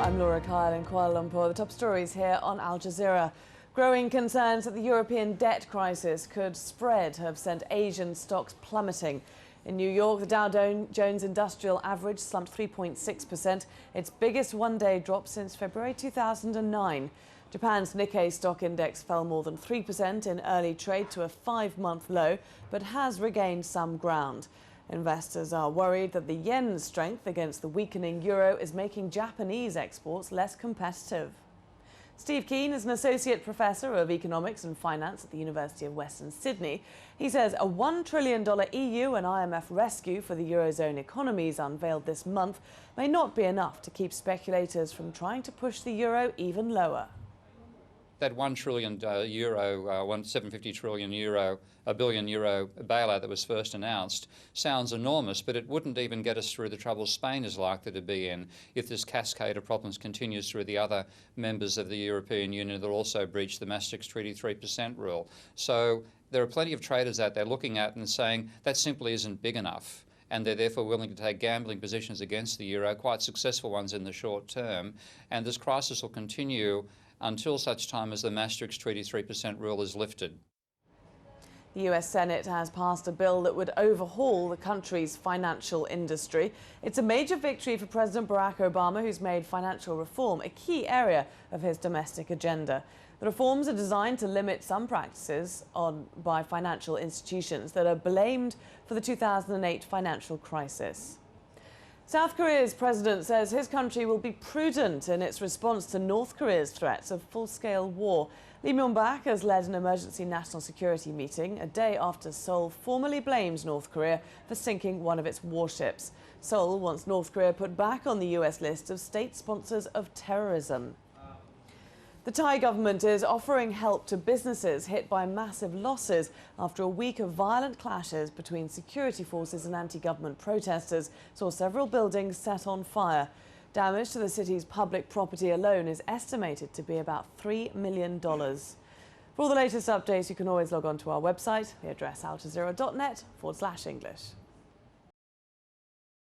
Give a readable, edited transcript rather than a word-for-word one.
I'm Laura Kyle in Kuala Lumpur. The top stories here on Al Jazeera. Growing concerns that the European debt crisis could spread have sent Asian stocks plummeting. In New York, the Dow Jones Industrial Average slumped 3.6%, its biggest one-day drop since February 2009. Japan's Nikkei stock index fell more than 3% in early trade to a 5-month low, but has regained some ground. Investors are worried that the yen's strength against the weakening euro is making Japanese exports less competitive. Steve Keen is an associate professor of economics and finance at the University of Western Sydney. He says a $1 trillion EU and IMF rescue for the Eurozone economies unveiled this month may not be enough to keep speculators from trying to push the euro even lower. That €1 trillion, 750 trillion euro, a billion euro bailout that was first announced sounds enormous, but it wouldn't even get us through the trouble Spain is likely to be in if this cascade of problems continues through the other members of the European Union that also breached the Maastricht Treaty 3% rule. So there are plenty of traders out there looking at it and saying that simply isn't big enough, and they're therefore willing to take gambling positions against the euro, quite successful ones in the short term, and this crisis will continue until such time as the Maastricht Treaty 3% rule is lifted. The US Senate has passed a bill that would overhaul the country's financial industry. It's a major victory for President Barack Obama, who's made financial reform a key area of his domestic agenda. The reforms are designed to limit some practices by financial institutions that are blamed for the 2008 financial crisis. South Korea's president says his country will be prudent in its response to North Korea's threats of full-scale war. Lee Myung-bak has led an emergency national security meeting a day after Seoul formally blamed North Korea for sinking one of its warships. Seoul wants North Korea put back on the US list of state sponsors of terrorism. The Thai government is offering help to businesses hit by massive losses after a week of violent clashes between security forces and anti-government protesters saw several buildings set on fire. Damage to the city's public property alone is estimated to be about $3 million. For all the latest updates, you can always log on to our website. The address aljazeera.net/English.